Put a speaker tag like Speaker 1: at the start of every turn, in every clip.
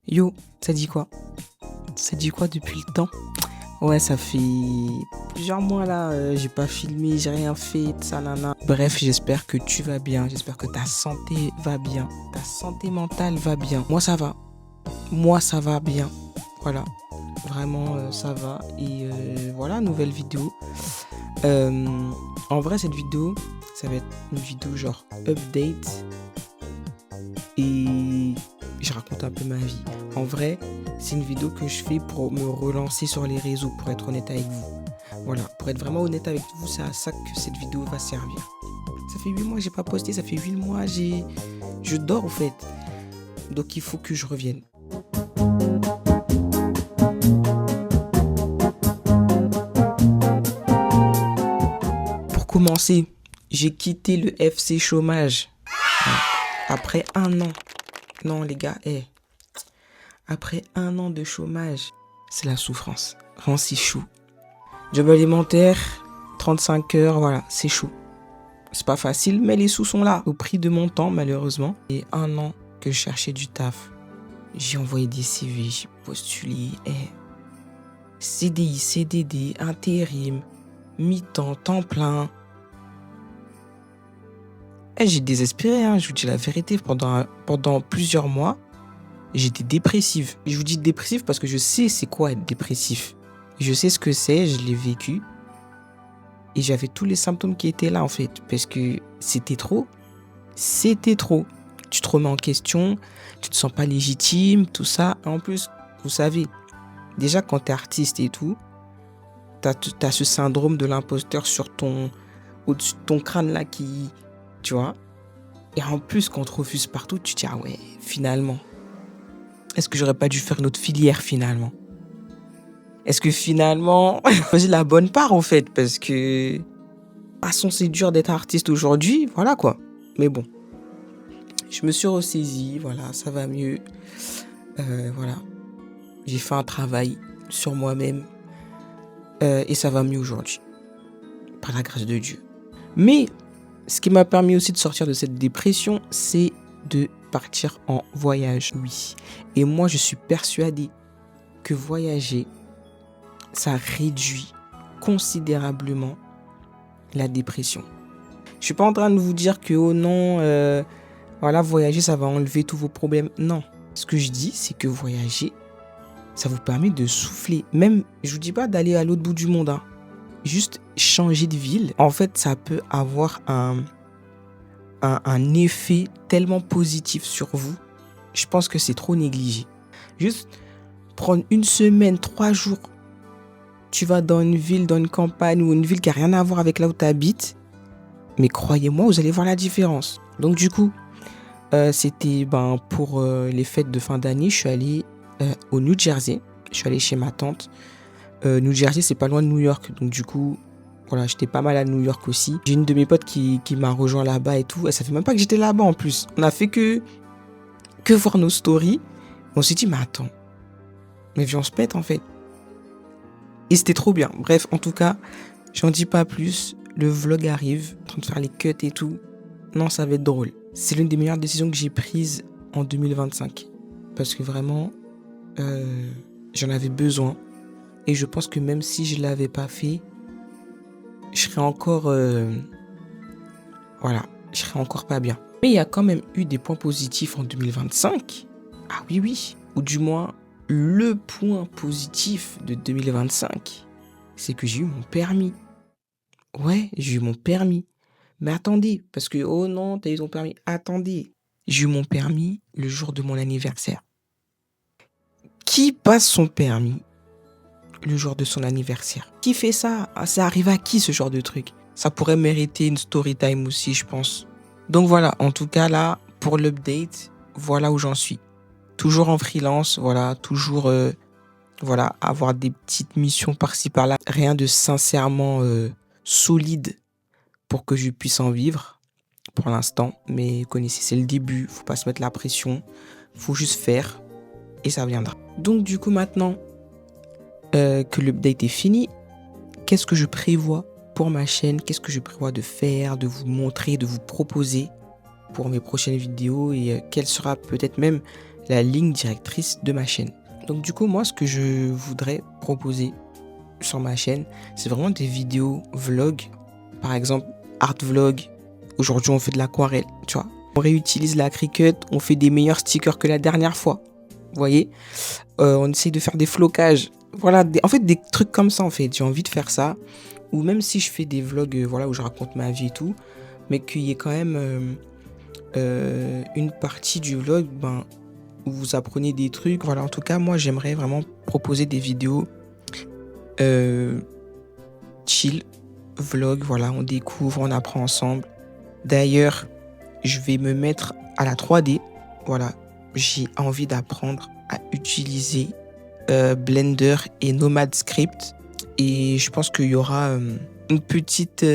Speaker 1: Yo, ça dit quoi? Ça dit quoi depuis le temps? Ouais, ça fait plusieurs mois là, j'ai pas filmé, j'ai rien fait, ça nana. Bref, j'espère que tu vas bien, j'espère que ta santé va bien, ta santé mentale va bien. Moi ça va bien. Voilà, vraiment ça va. Et voilà, nouvelle vidéo. En vrai, cette vidéo, ça va être une vidéo genre update. Et je raconte un peu ma vie. En vrai, c'est une vidéo que je fais pour me relancer sur les réseaux, pour être honnête avec vous. Voilà, pour être vraiment honnête avec vous, c'est à ça que cette vidéo va servir. Ça fait 8 mois que j'ai pas posté, ça fait 8 mois je dors au fait. Donc il faut que je revienne. Pour commencer, j'ai quitté le FC chômage. Après un an. Non les gars, après un an de chômage, c'est la souffrance. Vraiment, c'est chou. Job alimentaire, 35 heures, voilà, c'est chou. C'est pas facile, mais les sous sont là. Au prix de mon temps, malheureusement. Et un an que je cherchais du taf. J'ai envoyé des CV, j'ai postulé. CDI, CDD, intérim, mi-temps, temps plein. J'ai désespéré, hein, je vous dis la vérité. Pendant plusieurs mois, j'étais dépressive. Je vous dis dépressive parce que je sais c'est quoi être dépressif. Je sais ce que c'est, je l'ai vécu. Et j'avais tous les symptômes qui étaient là en fait. Parce que c'était trop. C'était trop. Tu te remets en question, tu te sens pas légitime, tout ça. En plus, vous savez, déjà quand t'es artiste et tout, t'as ce syndrome de l'imposteur au-dessus de ton crâne là qui... Tu vois. Et en plus, quand on te refuse partout, tu te dis, ah ouais, finalement. Est-ce que j'aurais pas dû faire une autre filière finalement? Est-ce que finalement, j'ai la bonne part en fait? Parce que, façon, c'est dur d'être artiste aujourd'hui, voilà quoi. Mais bon, je me suis ressaisie, voilà, ça va mieux. Voilà, j'ai fait un travail sur moi-même et ça va mieux aujourd'hui, par la grâce de Dieu. Mais ce qui m'a permis aussi de sortir de cette dépression, c'est de partir en voyage, oui. Et moi, je suis persuadée que voyager, ça réduit considérablement la dépression. Je suis pas en train de vous dire que oh non, voilà, voyager ça va enlever tous vos problèmes. Non, ce que je dis c'est que voyager, ça vous permet de souffler. Même, je vous dis pas d'aller à l'autre bout du monde, hein. Juste changer de ville. En fait, ça peut avoir un effet tellement positif sur vous. Je pense que c'est trop négligé. Juste prendre une semaine, 3 jours. Tu vas dans une ville, dans une campagne ou une ville qui n'a rien à voir avec là où tu habites. Mais croyez-moi, vous allez voir la différence. Donc du coup, c'était pour les fêtes de fin d'année, je suis allé au New Jersey. Je suis allé chez ma tante. New Jersey, c'est pas loin de New York. Donc du coup, voilà, j'étais pas mal à New York aussi. J'ai une de mes potes qui m'a rejoint là-bas et tout. Et ça fait même pas que j'étais là-bas en plus. On a fait que voir nos stories. On s'est dit, mais attends, mais viens, on se pète en fait. Et c'était trop bien. Bref, en tout cas, j'en dis pas plus. Le vlog arrive, en train de faire les cuts et tout. Non, ça va être drôle. C'est l'une des meilleures décisions que j'ai prises en 2025. Parce que vraiment, j'en avais besoin. Et je pense que même si je l'avais pas fait, je serais encore... voilà, je serais encore pas bien. Mais il y a quand même eu des points positifs en 2025. Ah oui, oui. Ou du moins, le point positif de 2025, c'est que j'ai eu mon permis. Ouais, j'ai eu mon permis. Mais attendez, parce que, oh non, t'as eu ton permis. Attendez, j'ai eu mon permis le jour de mon anniversaire. Qui passe son permis le jour de son anniversaire? Qui fait ça? Ça arrive à qui ce genre de truc? Ça pourrait mériter une story time aussi, je pense. Donc voilà, en tout cas là, pour l'update, voilà où j'en suis. Toujours en freelance, voilà, toujours voilà, avoir des petites missions par-ci par-là. Rien de sincèrement solide pour que je puisse en vivre pour l'instant. Mais connaissez, c'est le début, faut pas se mettre la pression, faut juste faire et ça viendra. Donc du coup maintenant que l'update est fini, qu'est-ce que je prévois pour ma chaîne? Qu'est-ce que je prévois de faire, de vous montrer, de vous proposer pour mes prochaines vidéos et quelle sera peut-être même la ligne directrice de ma chaîne. Donc du coup, moi, ce que je voudrais proposer sur ma chaîne, c'est vraiment des vidéos vlog. Par exemple, art vlog. Aujourd'hui, on fait de l'aquarelle, tu vois. On réutilise la Cricut, on fait des meilleurs stickers que la dernière fois. Vous voyez, on essaye de faire des flocages. Voilà, en fait, des trucs comme ça, en fait. J'ai envie de faire ça. Ou même si je fais des vlogs voilà, où je raconte ma vie et tout, mais qu'il y ait quand même une partie du vlog où vous apprenez des trucs. Voilà, en tout cas, moi, j'aimerais vraiment proposer des vidéos chill, vlog. Voilà, on découvre, on apprend ensemble. D'ailleurs, je vais me mettre à la 3D. Voilà, j'ai envie d'apprendre à utiliser Blender et Nomad Script. Et je pense qu'il y aura une petite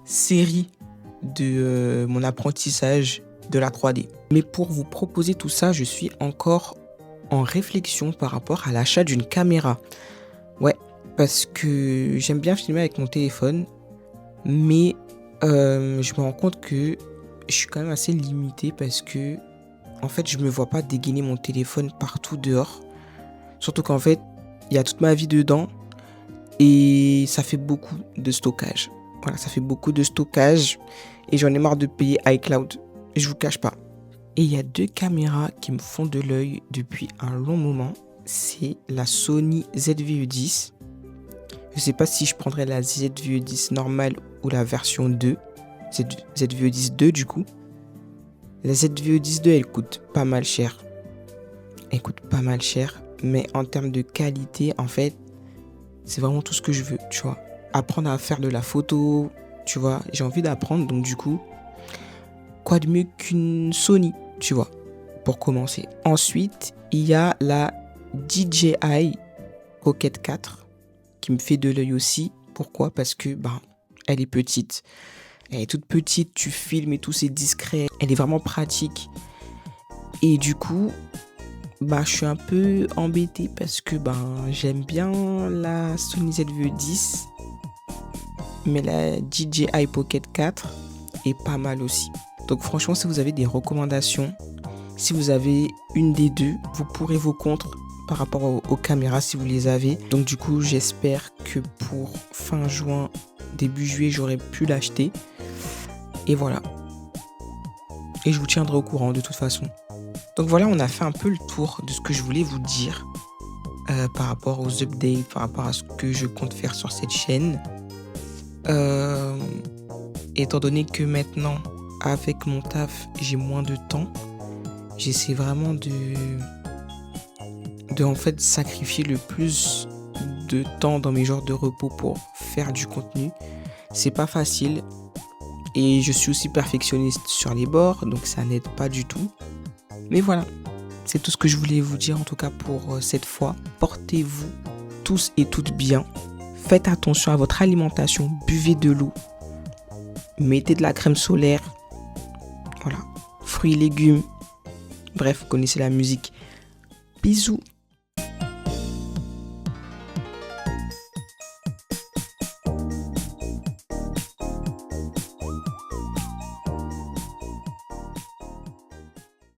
Speaker 1: série de mon apprentissage de la 3D. Mais pour vous proposer tout ça, je suis encore en réflexion par rapport à l'achat d'une caméra. Ouais, parce que j'aime bien filmer avec mon téléphone, mais je me rends compte que je suis quand même assez limité parce que en fait, je me vois pas dégainer mon téléphone partout dehors. Surtout qu'en fait, il y a toute ma vie dedans et ça fait beaucoup de stockage. Voilà, ça fait beaucoup de stockage et j'en ai marre de payer iCloud. Je vous cache pas. Et il y a 2 caméras qui me font de l'œil depuis un long moment. C'est la Sony ZV-E10. Je sais pas si je prendrais la ZV-E10 normale ou la version 2. ZV-E10 2 du coup. La ZV-E10 2, elle coûte pas mal cher. Mais en termes de qualité, en fait, c'est vraiment tout ce que je veux, tu vois. Apprendre à faire de la photo, tu vois. J'ai envie d'apprendre, donc du coup, quoi de mieux qu'une Sony, tu vois, pour commencer. Ensuite, il y a la DJI Pocket 4 qui me fait de l'œil aussi. Pourquoi ? Parce que, elle est petite. Elle est toute petite, tu filmes et tout, c'est discret. Elle est vraiment pratique. Et du coup, je suis un peu embêté parce que j'aime bien la Sony ZV-E10, mais la DJI Pocket 4 est pas mal aussi. Donc franchement, si vous avez des recommandations, si vous avez une des deux, vous pourrez vos contre par rapport aux caméras si vous les avez. Donc du coup, j'espère que pour fin juin, début juillet, j'aurai pu l'acheter. Et voilà. Et je vous tiendrai au courant de toute façon. Donc voilà, on a fait un peu le tour de ce que je voulais vous dire par rapport aux updates, par rapport à ce que je compte faire sur cette chaîne. Étant donné que maintenant, avec mon taf, j'ai moins de temps, j'essaie vraiment de en fait sacrifier le plus de temps dans mes jours de repos pour faire du contenu. C'est pas facile et je suis aussi perfectionniste sur les bords, donc ça n'aide pas du tout. Mais voilà, c'est tout ce que je voulais vous dire en tout cas pour cette fois. Portez-vous tous et toutes bien. Faites attention à votre alimentation, buvez de l'eau, mettez de la crème solaire, voilà, fruits et légumes. Bref, vous connaissez la musique. Bisous.